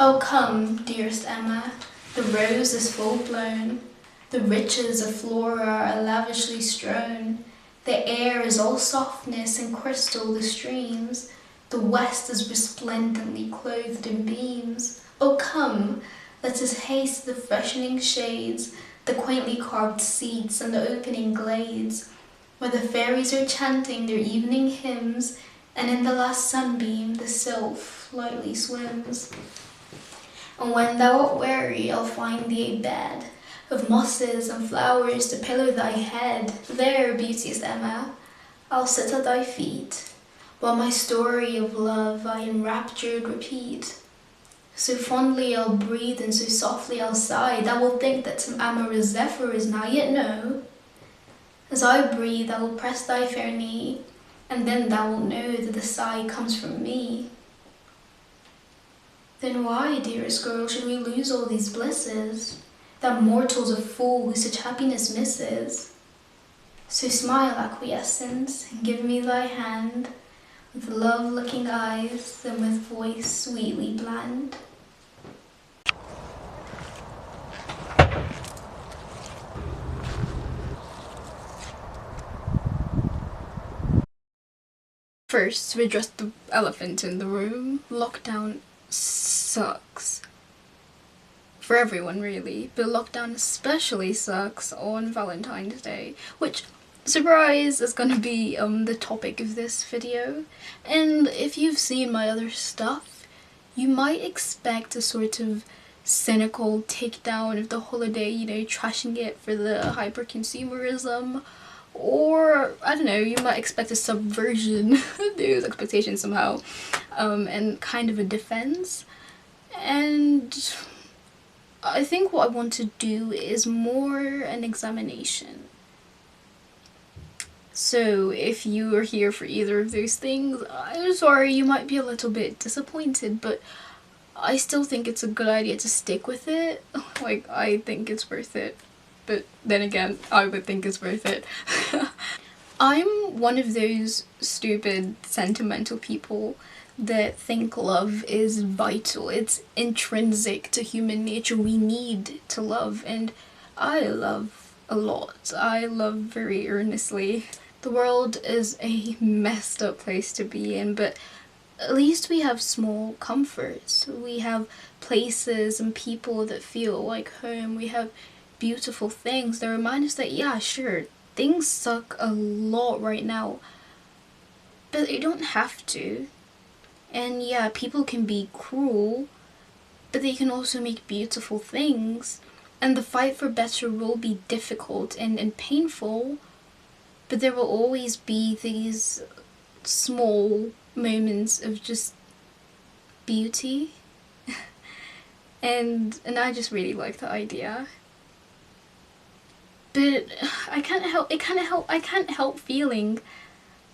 Oh come, dearest Emma, the rose is full blown, the riches of flora are lavishly strewn, the air is all softness and crystal the streams, the west is resplendently clothed in beams. Oh come, let us haste the freshening shades, the quaintly carved seats and the opening glades, where the fairies are chanting their evening hymns, and in the last sunbeam the sylph lightly swims. And when thou art weary, I'll find thee a bed of mosses and flowers to pillow thy head. There, beauteous Emma, I'll sit at thy feet, while my story of love I enraptured repeat. So fondly I'll breathe and so softly I'll sigh, thou wilt think that some amorous zephyr is nigh, yet no. As I breathe, I will press thy fair knee, and then thou wilt know that the sigh comes from me. Then why, dearest girl, should we lose all these blisses, that mortal's a fool who such happiness misses? So smile, acquiescence, and give me thy hand, with love-looking eyes and with voice sweetly bland. First, to address the elephant in the room, lockdown sucks. For everyone really, but lockdown especially sucks on Valentine's Day, which, surprise, is gonna be the topic of this video. And if you've seen my other stuff, you might expect a sort of cynical takedown of the holiday, you know, trashing it for the hyper-consumerism, or, I don't know, you might expect a subversion of those expectations somehow, and kind of a defense. And I think what I want to do is more an examination. So if you are here for either of those things, I'm sorry, you might be a little bit disappointed, but I still think it's a good idea to stick with it. Like, I think it's worth it. But then again, I would think it's worth it. I'm one of those stupid, sentimental people that think love is vital. It's intrinsic to human nature. We need to love, and I love a lot. I love very earnestly. The world is a messed up place to be in, but at least we have small comforts. We have places and people that feel like home. We have beautiful things that remind us that, yeah, sure, things suck a lot right now, but they don't have to. And yeah, people can be cruel, but they can also make beautiful things. And the fight for better will be difficult and painful, but there will always be these small moments of just beauty. and I just really like the idea. But I can't help feeling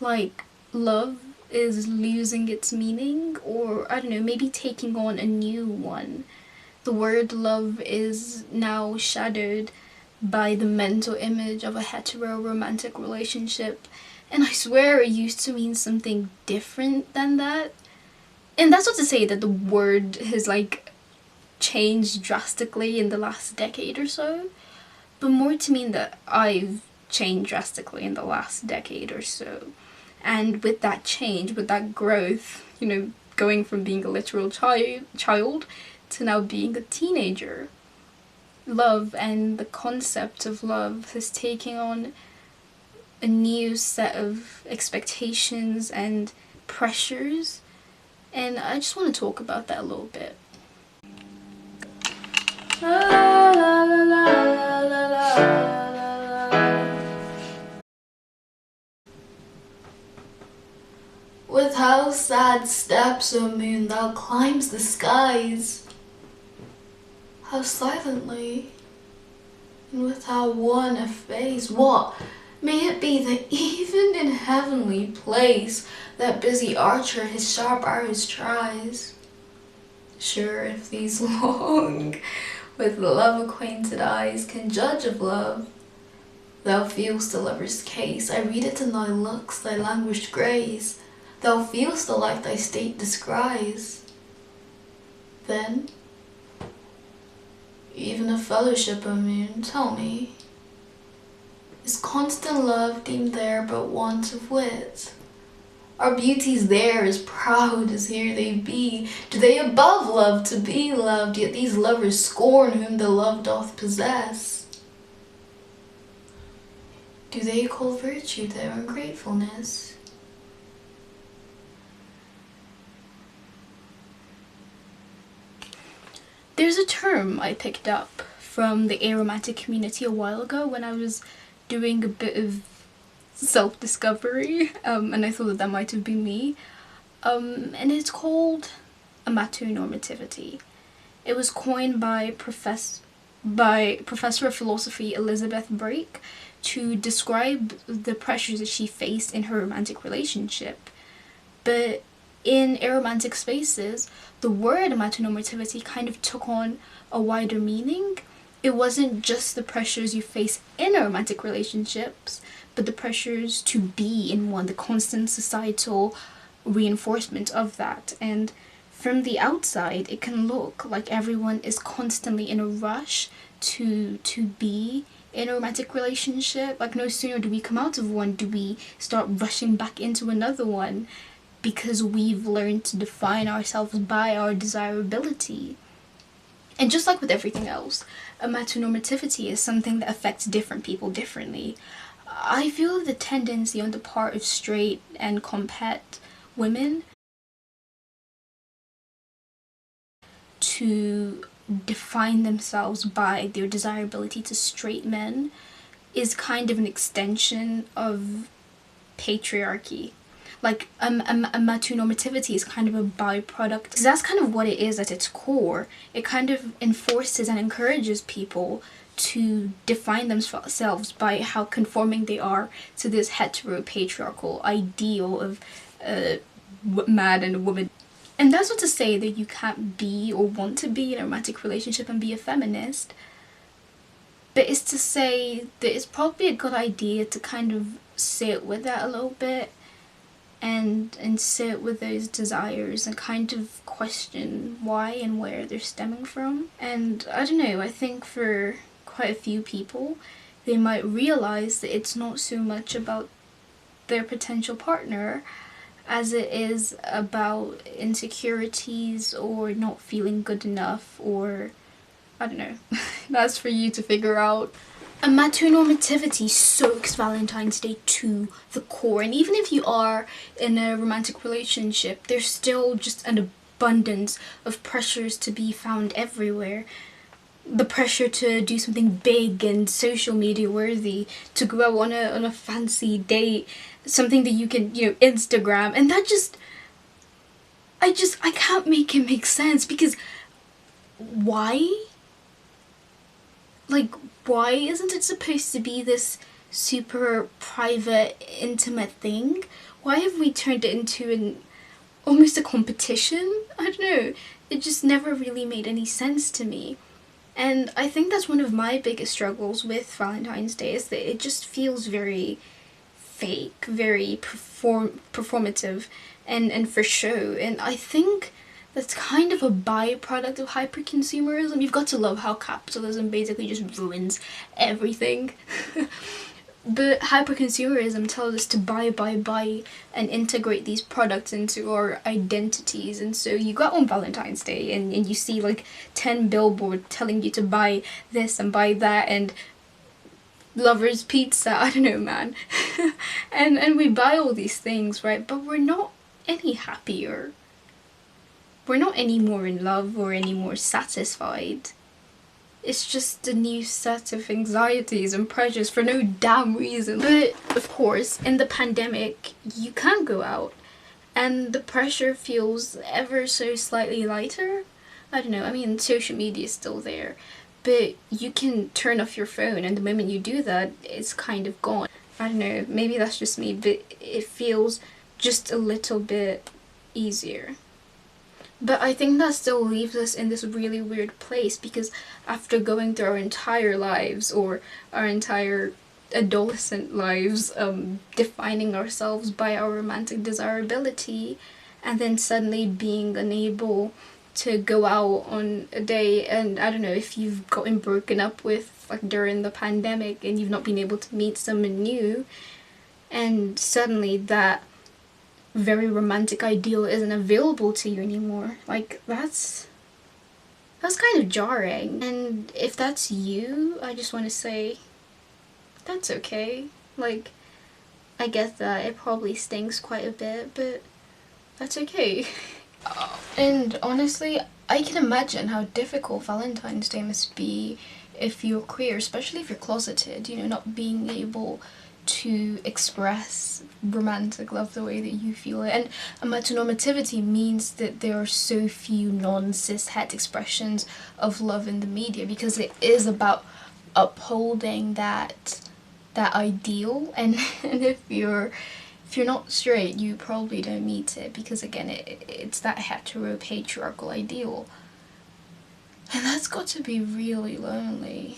like love is losing its meaning, or I don't know, maybe taking on a new one. The word love is now shadowed by the mental image of a hetero-romantic relationship, and I swear it used to mean something different than that. And that's not to say that the word has like changed drastically in the last decade or so, but more to mean that I've changed drastically in the last decade or so. And with that change, with that growth, you know, going from being a literal child to now being a teenager, love and the concept of love has taken on a new set of expectations and pressures, and I just want to talk about that a little bit. La, la, la, la, la, la, la. With how sad steps, O moon, thou climbs the skies, how silently, and with how wan a face. What may it be that even in heavenly place that busy archer his sharp arrows tries? Sure, if these long, with love-acquainted eyes can judge of love, thou feel'st the lover's case. I read it in thy looks, thy languished grace. Thou feel'st the life thy state descries. Then, even a fellowship of moon, tell me, is constant love deemed there but want of wit? Are beauties there as proud as here they be? Do they above love to be loved, yet these lovers scorn whom the love doth possess? Do they call virtue their ungratefulness? There's a term I picked up from the aromantic community a while ago when I was doing a bit of self-discovery, and I thought that might have been me, and it's called Amatonormativity. It was coined by Professor of Philosophy Elizabeth Brake to describe the pressures that she faced in her romantic relationship. But in aromantic spaces, the word amatonormativity kind of took on a wider meaning. It wasn't just the pressures you face in romantic relationships, but the pressures to be in one, the constant societal reinforcement of that. And from the outside, it can look like everyone is constantly in a rush to be in a romantic relationship. Like, no sooner do we come out of one, do we start rushing back into another one, because we've learned to define ourselves by our desirability. And just like with everything else, amatonormativity is something that affects different people differently. I feel the tendency on the part of straight and compet women to define themselves by their desirability to straight men is kind of an extension of patriarchy. Like, amatonormativity is kind of a byproduct, because that's kind of what it is at its core. It kind of enforces and encourages people to define themselves by how conforming they are to this heteropatriarchal ideal of a man and a woman. And that's not to say that you can't be or want to be in a romantic relationship and be a feminist, but it's to say that it's probably a good idea to kind of sit with that a little bit and sit with those desires and kind of question why and where they're stemming from. And I don't know, I think for quite a few people, they might realize that it's not so much about their potential partner as it is about insecurities or not feeling good enough, or I don't know. That's for you to figure out. Amatonormativity soaks Valentine's Day to the core, and even if you are in a romantic relationship, there's still just an abundance of pressures to be found everywhere. The pressure to do something big and social media worthy, to go out on a fancy date, something that you can, Instagram, and that I can't make it make sense, because why? Like, why isn't it supposed to be this super private, intimate thing? Why have we turned it into almost a competition? I don't know. It just never really made any sense to me. And I think that's one of my biggest struggles with Valentine's Day, is that it just feels very fake, very performative and for show. And I think that's kind of a byproduct of hyperconsumerism. You've got to love how capitalism basically just ruins everything. But hyperconsumerism tells us to buy, and integrate these products into our identities. And so you go out on Valentine's Day and you see like 10 billboards telling you to buy this and buy that, and Lover's Pizza, I don't know, man. and we buy all these things, right? But we're not any happier. We're not any more in love or any more satisfied. It's just a new set of anxieties and pressures for no damn reason. But of course, in the pandemic, you can't go out, and the pressure feels ever so slightly lighter. I don't know, I mean, social media is still there, but you can turn off your phone, and the moment you do that, it's kind of gone. I don't know, maybe that's just me, but it feels just a little bit easier. But I think that still leaves us in this really weird place, because after going through our entire lives, or our entire adolescent lives, defining ourselves by our romantic desirability, and then suddenly being unable to go out on a day, and I don't know, if you've gotten broken up with like during the pandemic and you've not been able to meet someone new, and suddenly that very romantic ideal isn't available to you anymore. Like, that's kind of jarring. And if that's you, I just want to say that's okay. Like, I get that it probably stings quite a bit, but that's okay. And honestly, I can imagine how difficult Valentine's Day must be if you're queer, especially if you're closeted, you know, not being able to express romantic love the way that you feel it. And amatonormativity means that there are so few non-cis het expressions of love in the media, because it is about upholding that ideal, and if you're not straight, you probably don't meet it, because again, it's that hetero patriarchal ideal, and that's got to be really lonely.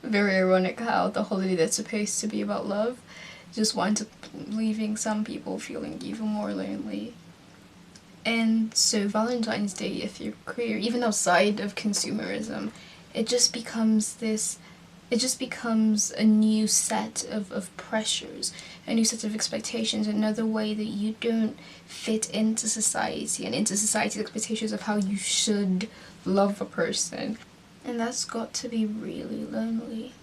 Very ironic how the holiday that's supposed to be about love just winds up leaving some people feeling even more lonely. And so Valentine's Day, if you're queer, even outside of consumerism, it just becomes a new set of pressures, a new set of expectations, another way that you don't fit into society and into society's expectations of how you should love a person. And that's got to be really lonely.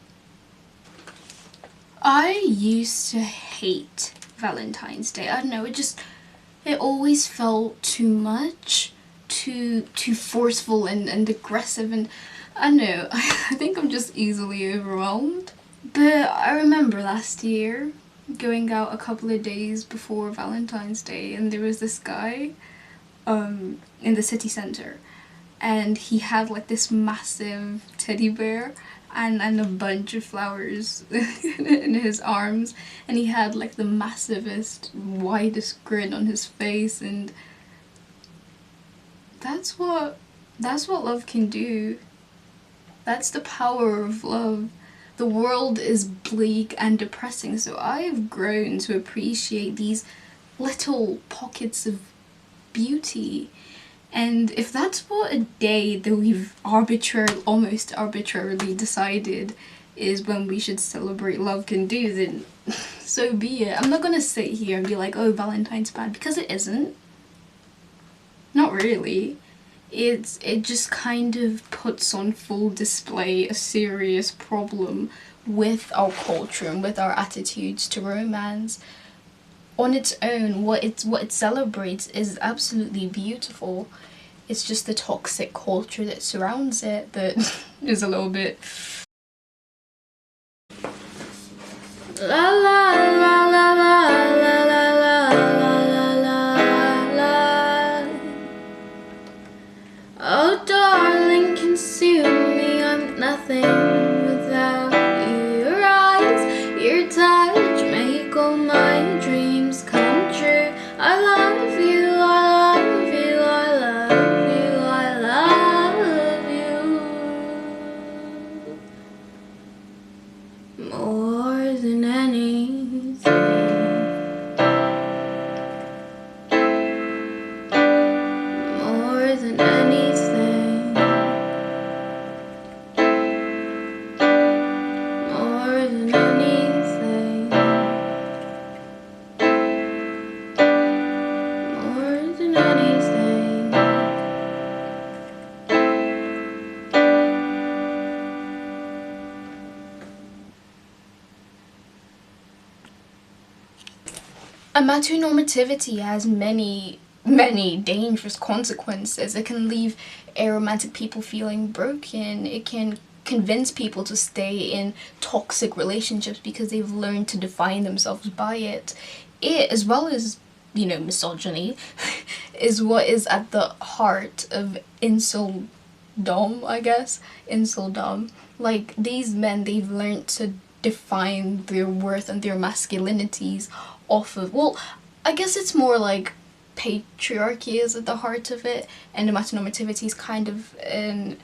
I used to hate Valentine's Day. I don't know, it always felt too much, too forceful and aggressive, and I don't know, I think I'm just easily overwhelmed. But I remember last year going out a couple of days before Valentine's Day, and there was this guy in the city centre, and he had like this massive teddy bear and a bunch of flowers in his arms, and he had like the massivest, widest grin on his face, and that's what love can do. That's the power of love. The world is bleak and depressing, so I've grown to appreciate these little pockets of beauty. And if that's what a day that we've almost arbitrarily decided is when we should celebrate love can do, then so be it. I'm not gonna sit here and be like, oh, Valentine's bad, because it isn't. Not really. It just kind of puts on full display a serious problem with our culture and with our attitudes to romance. On its own, what it celebrates is absolutely beautiful. It's just the toxic culture that surrounds it that is a little bit la la la la la la la la la la. Oh darling, consume me, I'm nothing without you. Your eyes, your touch make all my dreams come true. I love you, I love you, I love you, I love you more than anything. More than anything. More than anything. More than anything. Amatonormativity has many dangerous consequences. It can leave aromantic people feeling broken. It can convince people to stay in toxic relationships because they've learned to define themselves by it. It, as well as, you know, misogyny, is what is at the heart of incel-dom, I guess. Incel-dom. Like, these men, they've learned to define their worth and their masculinities off of, well, I guess it's more like patriarchy is at the heart of it, and amatonormativity is kind of a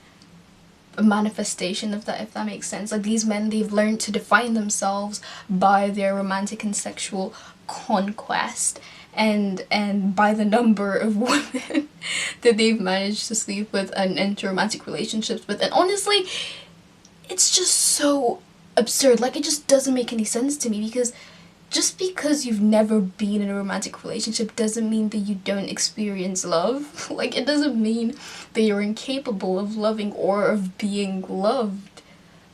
manifestation of that, if that makes sense. Like, these men, they've learned to define themselves by their romantic and sexual conquest, and by the number of women that they've managed to sleep with and enter romantic relationships with. And honestly, it's just so absurd. Like, it just doesn't make any sense to me, because just because you've never been in a romantic relationship doesn't mean that you don't experience love. Like, it doesn't mean that you're incapable of loving or of being loved.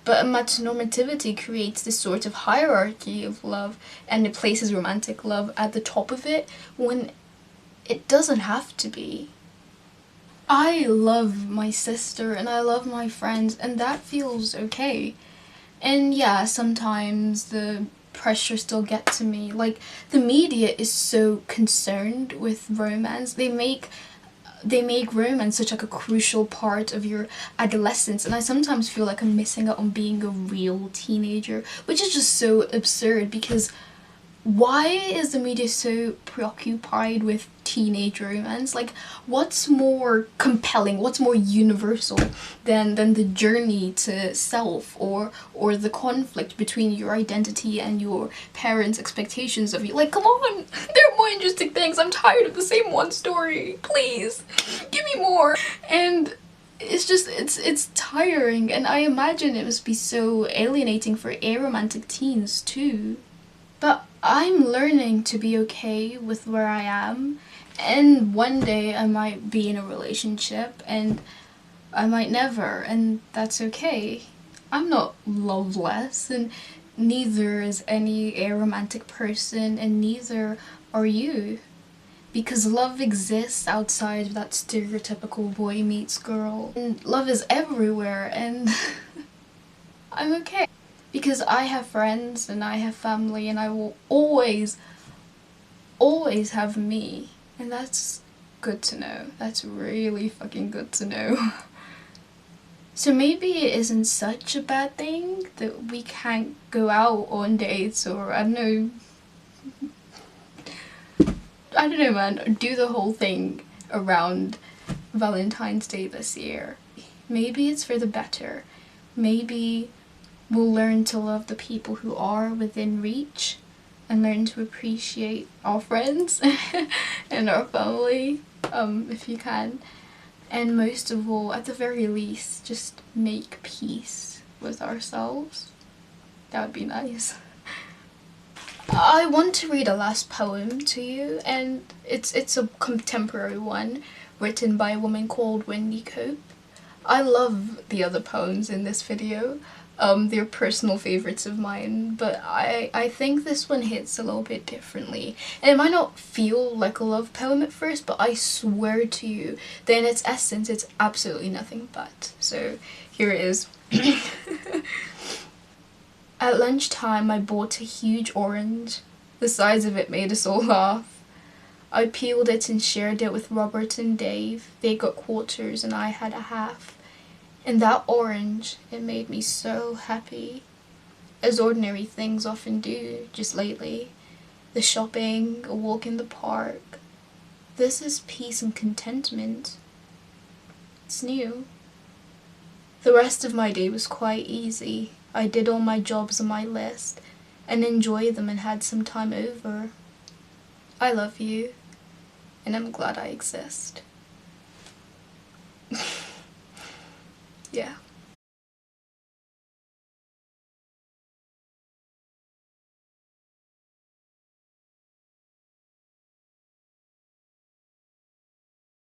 But amatonormativity creates this sort of hierarchy of love, and it places romantic love at the top of it when it doesn't have to be. I love my sister and I love my friends, and that feels okay. And yeah, sometimes the pressure still gets to me. Like, the media is so concerned with romance. They make romance such like a crucial part of your adolescence, and I sometimes feel like I'm missing out on being a real teenager, which is just so absurd, because why is the media so preoccupied with teenage romance? Like, what's more compelling, what's more universal than the journey to self, or the conflict between your identity and your parents' expectations of you? Like, come on, there are more interesting things. I'm tired of the same one story. Please, give me more. And it's just, it's tiring, and I imagine it must be so alienating for aromantic teens too. But I'm learning to be okay with where I am, and one day I might be in a relationship and I might never, and that's okay. I'm not loveless, and neither is any aromantic person, and neither are you. Because love exists outside of that stereotypical boy meets girl. And love is everywhere, and I'm okay. Because I have friends and I have family, and I will always have me. And that's good to know. That's really fucking good to know. So maybe it isn't such a bad thing that we can't go out on dates, or I don't know man, do the whole thing around Valentine's Day this year. Maybe it's for the better. Maybe we'll learn to love the people who are within reach, and learn to appreciate our friends and our family, if you can. And most of all, at the very least, just make peace with ourselves. That would be nice. I want to read a last poem to you, and it's a contemporary one written by a woman called Wendy Cope. I love the other poems in this video. They're personal favorites of mine, but I think this one hits a little bit differently. And it might not feel like a love poem at first, but I swear to you that in its essence it's absolutely nothing but. So here it is. At lunchtime I bought a huge orange. The size of it made us all laugh. I peeled it and shared it with Robert and Dave. They got quarters and I had a half. And that orange, it made me so happy. As ordinary things often do, just lately. The shopping, a walk in the park. This is peace and contentment. It's new. The rest of my day was quite easy. I did all my jobs on my list and enjoyed them and had some time over. I love you, and I'm glad I exist. Yeah.